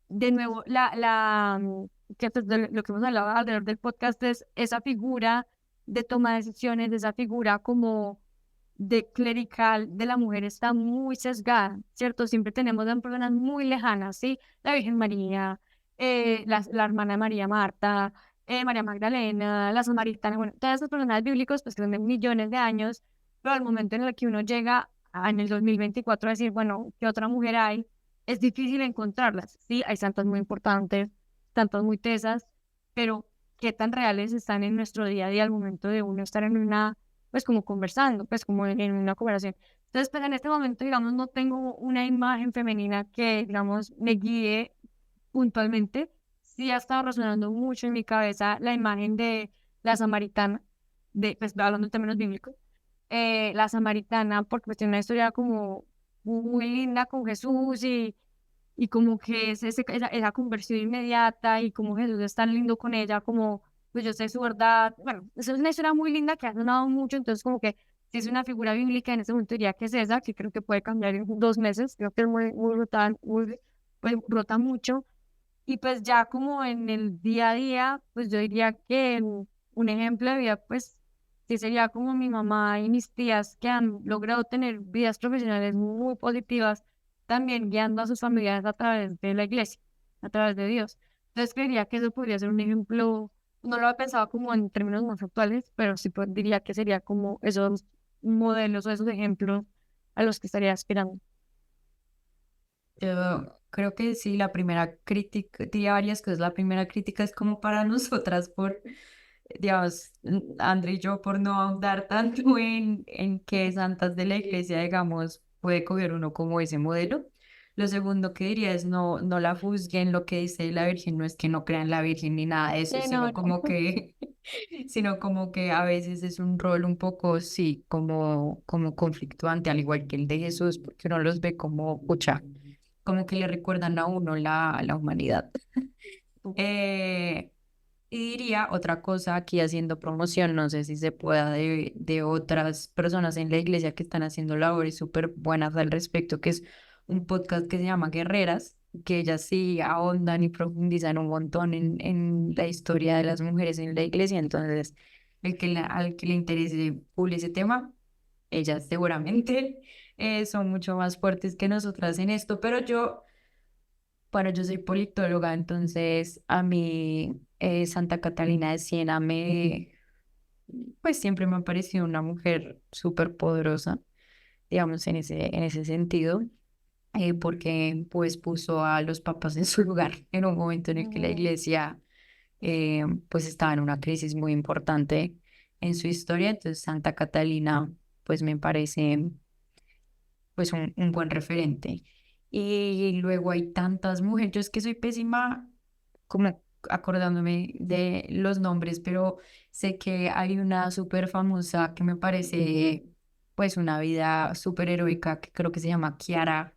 de nuevo, que pues, de lo que hemos hablado alrededor del podcast es esa figura de toma de decisiones, de esa figura como de clerical de la mujer está muy sesgada, ¿cierto? Siempre tenemos a personas muy lejanas, ¿sí? La Virgen María, la hermana de María Marta, María Magdalena, la Samaritana, bueno, todas esas personas bíblicos, pues que son de millones de años, pero al momento en el que uno llega en el 2024 a decir, bueno, ¿qué otra mujer hay? Es difícil encontrarlas, ¿sí? Hay santas muy importantes, santas muy tesas, pero ¿qué tan reales están en nuestro día a día al momento de uno estar en una pues como conversando, pues como en una conversación? Entonces, pues en este momento, digamos, no tengo una imagen femenina que, digamos, me guíe puntualmente. Sí ha estado resonando mucho en mi cabeza la imagen de la samaritana, pues hablando en términos bíblicos, la samaritana, porque pues tiene una historia como muy linda con Jesús y como que es esa conversión inmediata y como Jesús es tan lindo con ella, como pues yo sé su verdad. Bueno, esa es una historia muy linda que ha sonado mucho, entonces como que si es una figura bíblica en ese momento diría que es esa, que creo que puede cambiar en 2 meses, creo que es muy rota, pues, rota mucho. Y pues ya como en el día a día, pues yo diría que un ejemplo de vida, pues sí sería como mi mamá y mis tías que han logrado tener vidas profesionales muy positivas, también guiando a sus familias a través de la iglesia, a través de Dios. Entonces creería que eso podría ser un ejemplo, no lo había pensado como en términos más actuales, pero sí diría que sería como esos modelos o esos ejemplos a los que estaría aspirando. Yo creo que sí, la primera crítica, diría varias cosas. La primera crítica es como para nosotras por, digamos, André y yo, por no ahondar tanto en qué santas de la iglesia, digamos, puede coger uno como ese modelo. Lo segundo que diría es no la juzguen, lo que dice la Virgen no es que no crean la Virgen ni nada de eso, Sí, no, sino como que, sino como que a veces es un rol un poco, sí, como conflictuante, al igual que el de Jesús, porque uno los ve como, pucha, como que le recuerdan a uno la humanidad. Eh, y diría otra cosa aquí haciendo promoción, no sé si se pueda de otras personas en la iglesia que están haciendo labores súper buenas al respecto, que es un podcast que se llama Guerreras, que ellas sí ahondan y profundizan un montón en la historia de las mujeres en la iglesia. Entonces, al que le interese full ese tema, ellas seguramente son mucho más fuertes que nosotras en esto, pero bueno, yo soy politóloga, entonces a mí Santa Catalina de Siena pues siempre me ha parecido una mujer súper poderosa, digamos, en ese sentido, porque pues puso a los papas en su lugar en un momento en el que la mm, iglesia pues estaba en una crisis muy importante en su historia. Entonces Santa Catalina pues me parece pues un buen referente. Y luego hay tantas mujeres, yo es que soy pésima como acordándome de los nombres, pero sé que hay una súper famosa que me parece pues una vida súper heroica, que creo que se llama Kiara,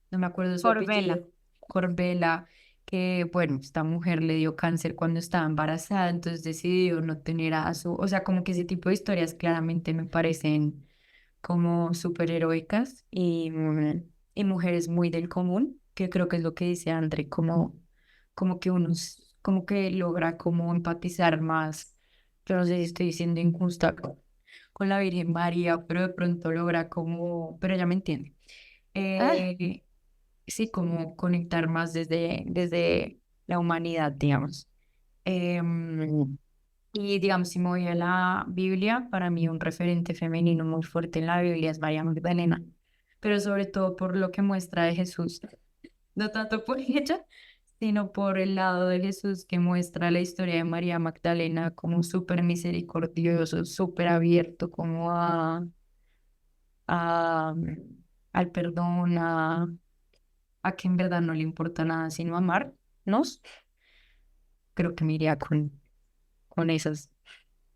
no me acuerdo su Por vela. apellido, Corbella, que bueno, esta mujer le dio cáncer cuando estaba embarazada, entonces decidió no tener o sea, como que ese tipo de historias claramente me parecen como súper heroicas y mujeres muy del común, que creo que es lo que dice André, como que como que logra como empatizar más. Yo no sé si estoy siendo injusta con la Virgen María, pero de pronto logra como, pero ella me entiende. ah, Eh, sí, como conectar más desde la humanidad, digamos. Y digamos, si me voy a la Biblia, para mí un referente femenino muy fuerte en la Biblia es María Magdalena, pero sobre todo por lo que muestra de Jesús, no tanto por ella, sino por el lado de Jesús que muestra la historia de María Magdalena como súper misericordioso, súper abierto como a, al perdón, a que en verdad no le importa nada sino amarnos. Creo que me iría con esas,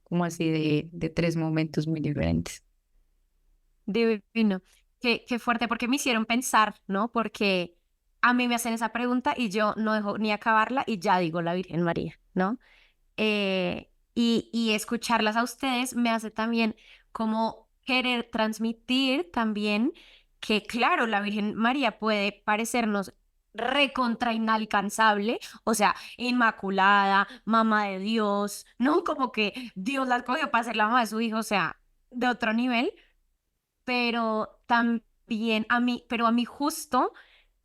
como así de tres momentos muy diferentes. Divino. Qué fuerte, porque me hicieron pensar, ¿no? Porque a mí me hacen esa pregunta y yo no dejo ni acabarla y ya digo la Virgen María, ¿no? Y escucharlas a ustedes me hace también como querer transmitir también que, claro, la Virgen María puede parecernos recontra inalcanzable, o sea, inmaculada, mamá de Dios, ¿no? Como que Dios la escogió para ser la mamá de su hijo, o sea, de otro nivel, pero también pero a mí justo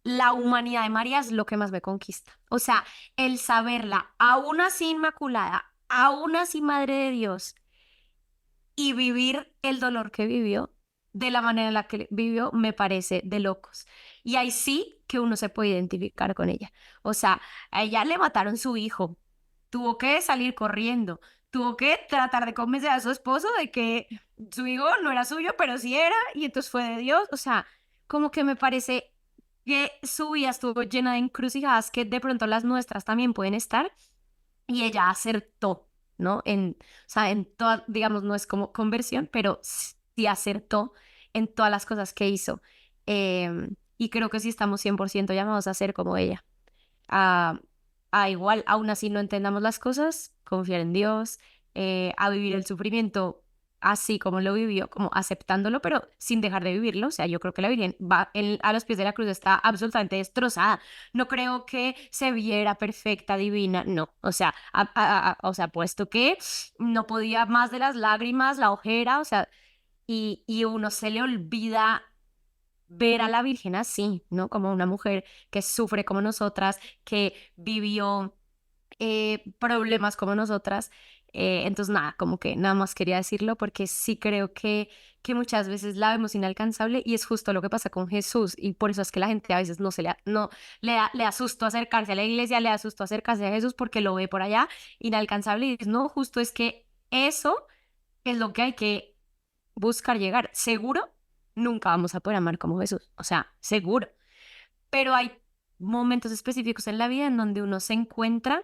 la humanidad de María es lo que más me conquista. O sea, el saberla, aún así inmaculada, aún así madre de Dios, y vivir el dolor que vivió de la manera en la que vivió, me parece de locos. Y ahí sí que uno se puede identificar con ella. O sea, a ella le mataron su hijo, tuvo que salir corriendo, tuvo que tratar de convencer a su esposo de que su hijo no era suyo, pero sí era, y entonces fue de Dios. O sea, como que me parece que su vida estuvo llena de encrucijadas que de pronto las nuestras también pueden estar, y ella acertó, ¿no? O sea, en todas, digamos, no es como conversión, pero sí acertó en todas las cosas que hizo. Y creo que sí estamos 100% llamados a ser como ella. A, a igual, aún así no entendamos las cosas, confiar en Dios, a vivir el sufrimiento así como lo vivió, como aceptándolo, pero sin dejar de vivirlo. O sea, yo creo que la Virgen va a los pies de la cruz, está absolutamente destrozada. No creo que se viera perfecta, divina, no. O sea, o sea, puesto que no podía más de las lágrimas, la ojera, o sea, y uno se le olvida ver a la Virgen así, ¿no? Como una mujer que sufre como nosotras, que vivió problemas como nosotras. Entonces, nada, como que nada más quería decirlo porque sí creo que muchas veces la vemos inalcanzable y es justo lo que pasa con Jesús y por eso es que la gente a veces no le da susto acercarse a la iglesia, le da susto acercarse a Jesús porque lo ve por allá inalcanzable y no, justo es que eso es lo que hay que buscar llegar. Seguro nunca vamos a poder amar como Jesús, o sea, seguro, pero hay momentos específicos en la vida en donde uno se encuentra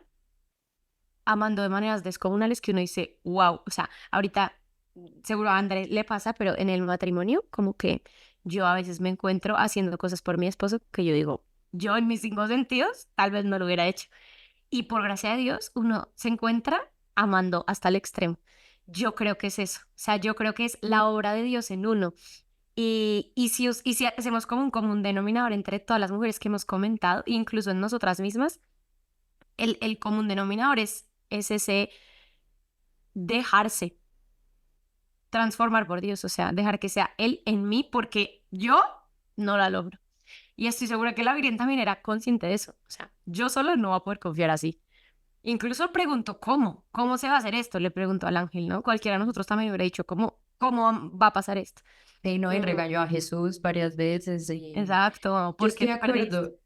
amando de maneras descomunales que uno dice, wow, o sea, ahorita seguro a Andrés le pasa, pero en el matrimonio como que yo a veces me encuentro haciendo cosas por mi esposo que yo digo, yo en mis 5 sentidos tal vez no lo hubiera hecho. Y por gracia de Dios, uno se encuentra amando hasta el extremo. Yo creo que es eso. O sea, yo creo que es la obra de Dios en uno. Y si hacemos como un común denominador entre todas las mujeres que hemos comentado, incluso en nosotras mismas, el común denominador es ese dejarse transformar por Dios, o sea, dejar que sea Él en mí, porque yo no la logro. Y estoy segura que la Virgen también era consciente de eso. O sea, yo solo no voy a poder confiar así. Incluso pregunto, ¿cómo se va a hacer esto? Le pregunto al ángel, ¿no? Cualquiera de nosotros también hubiera dicho, ¿cómo va a pasar esto? Y no, y Mm, regañó a Jesús varias veces. Y exacto, yo porque estoy de te perdiste. acuerdo.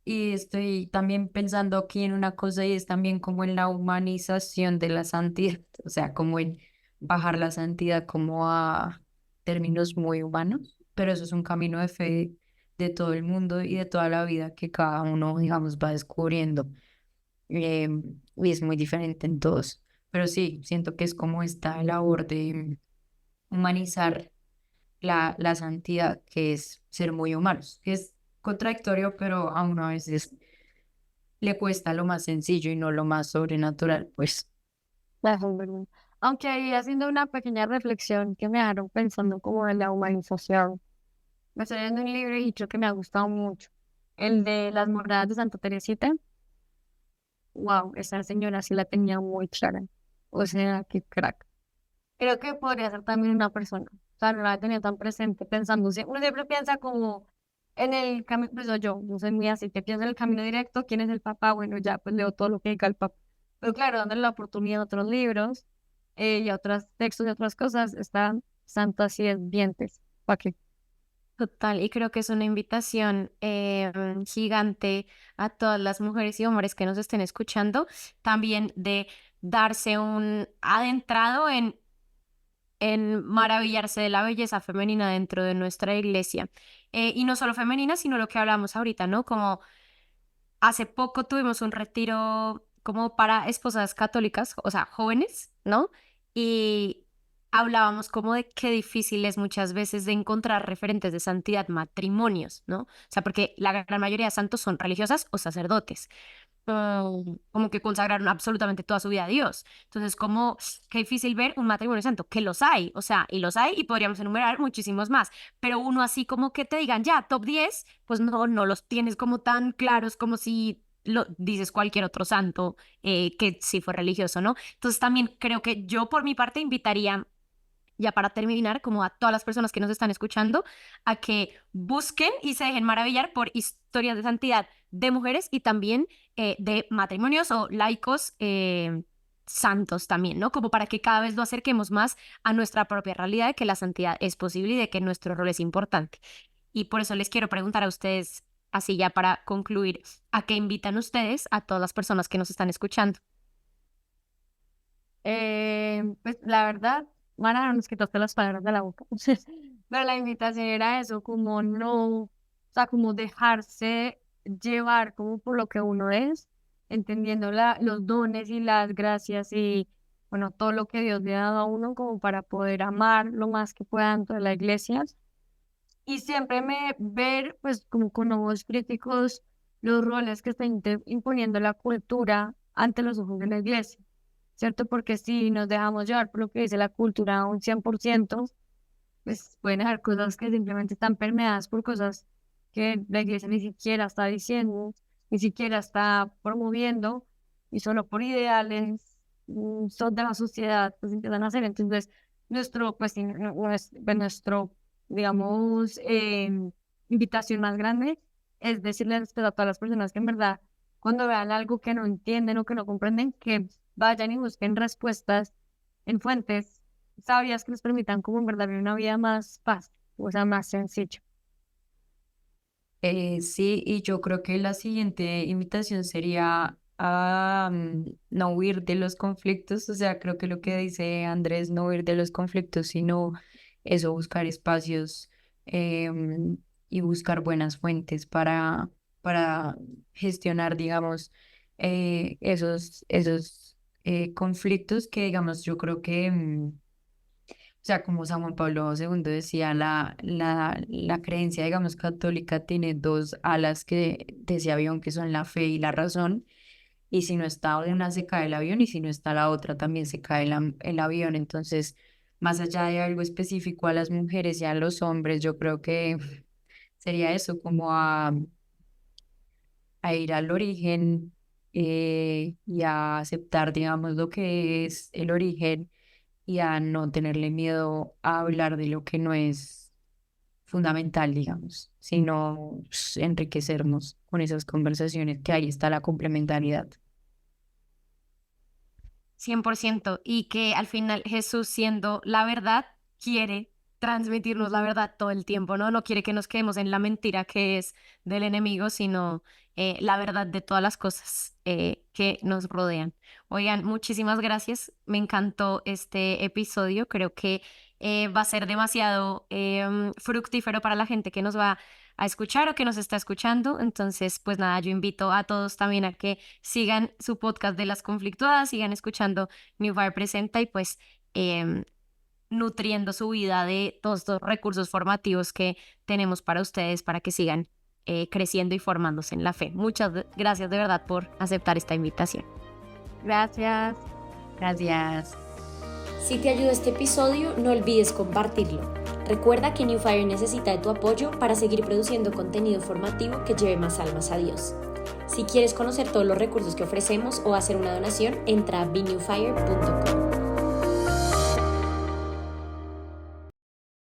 Y estoy también pensando aquí en una cosa y es también como en la humanización de la santidad, o sea, como en bajar la santidad como a términos muy humanos, pero eso es un camino de fe de todo el mundo y de toda la vida que cada uno, digamos, va descubriendo. Y es muy diferente en todos. Pero sí, siento que es como esta labor de humanizar la santidad, que es ser muy humanos, que es contradictorio, pero a uno a veces le cuesta lo más sencillo y no lo más sobrenatural, pues. Eso es verdad. Aunque ahí haciendo una pequeña reflexión que me dejaron pensando como en la humanización. Me estoy leyendo un libro y creo que me ha gustado mucho. El de las moradas de Santa Teresita. Wow, esa señora sí la tenía muy clara. O sea, qué crack. Creo que podría ser también una persona. O sea, no la tenía tan presente pensando. Uno siempre piensa como en el camino, pues yo soy muy así, que pienso en el camino directo, quién es el papá, bueno, ya pues leo todo lo que diga el papá. Pero claro, dándole la oportunidad a otros libros y a otros textos y otras cosas, están santas y dientes. ¿Para qué? Total, y creo que es una invitación gigante a todas las mujeres y hombres que nos estén escuchando, también de darse un adentrado en maravillarse de la belleza femenina dentro de nuestra iglesia. Y no solo femenina, sino lo que hablamos ahorita, ¿no? Como hace poco tuvimos un retiro como para esposas católicas, o sea, jóvenes, ¿no? Y hablábamos como de qué difícil es muchas veces de encontrar referentes de santidad, matrimonios, ¿no? O sea, porque la gran mayoría de santos son religiosas o sacerdotes, como que consagraron absolutamente toda su vida a Dios. Entonces, como qué difícil ver un matrimonio santo, que los hay, o sea, y los hay y podríamos enumerar muchísimos más, pero uno así como que te digan, ya, top 10 pues no los tienes como tan claros como si lo dices cualquier otro santo que sí fue religioso, ¿no? Entonces, también creo que yo por mi parte invitaría ya para terminar, como a todas las personas que nos están escuchando, a que busquen y se dejen maravillar por historias de santidad de mujeres y también de matrimonios o laicos santos también, ¿no? Como para que cada vez lo acerquemos más a nuestra propia realidad de que la santidad es posible y de que nuestro rol es importante. Y por eso les quiero preguntar a ustedes, así ya para concluir, ¿a qué invitan ustedes a todas las personas que nos están escuchando? Pues la verdad, Mara, no nos quitaste las palabras de la boca. Pero la invitación era eso, como no, o sea, como dejarse llevar como por lo que uno es, entendiendo los dones y las gracias y, bueno, todo lo que Dios le ha dado a uno como para poder amar lo más que pueda dentro de la iglesia. Y siempre me ver, pues, como con ojos críticos los roles que está imponiendo la cultura ante los ojos de la iglesia. ¿Cierto? Porque si nos dejamos llevar por lo que dice la cultura un 100%, pues pueden haber cosas que simplemente están permeadas por cosas que la iglesia ni siquiera está diciendo, ni siquiera está promoviendo, y solo por ideales son de la sociedad, pues empiezan a hacer. Entonces, pues, sí, pues, nuestro, digamos, invitación más grande es decirles pues, a todas las personas que en verdad, cuando vean algo que no entienden o que no comprenden, que vayan y busquen respuestas en fuentes sabias que les permitan como en verdad vivir una vida más fácil, o sea, más sencilla. Sí, y yo creo que la siguiente invitación sería a no huir de los conflictos, o sea, creo que lo que dice Andrés, no huir de los conflictos, sino eso, buscar espacios y buscar buenas fuentes para gestionar, digamos, esos conflictos que, digamos, yo creo que, o sea, como San Juan Pablo II decía, la creencia, digamos, católica tiene dos alas de ese avión, que son la fe y la razón. Y si no está una, se cae el avión, y si no está la otra, también se cae el avión. Entonces, más allá de algo específico a las mujeres y a los hombres, yo creo que sería eso, como a ir al origen, y a aceptar, digamos, lo que es el origen, y a no tenerle miedo a hablar de lo que no es fundamental, digamos, sino enriquecernos con esas conversaciones, que ahí está la complementariedad. 100%, y que al final Jesús, siendo la verdad, quiere transmitirnos la verdad todo el tiempo, ¿no? No quiere que nos quedemos en la mentira que es del enemigo, sino la verdad de todas las cosas que nos rodean. Oigan, muchísimas gracias. Me encantó este episodio. Creo que va a ser demasiado fructífero para la gente que nos va a escuchar o que nos está escuchando. Entonces, pues nada, yo invito a todos también a que sigan su podcast de Las Conflictuadas, sigan escuchando New Fire Presenta, y pues nutriendo su vida de todos estos recursos formativos que tenemos para ustedes, para que sigan creciendo y formándose en la fe. Muchas gracias de verdad por aceptar esta invitación. Gracias. Gracias. Si te ayudó este episodio, no olvides compartirlo. Recuerda que New Fire necesita de tu apoyo para seguir produciendo contenido formativo que lleve más almas a Dios. Si quieres conocer todos los recursos que ofrecemos o hacer una donación, entra a benewfire.com.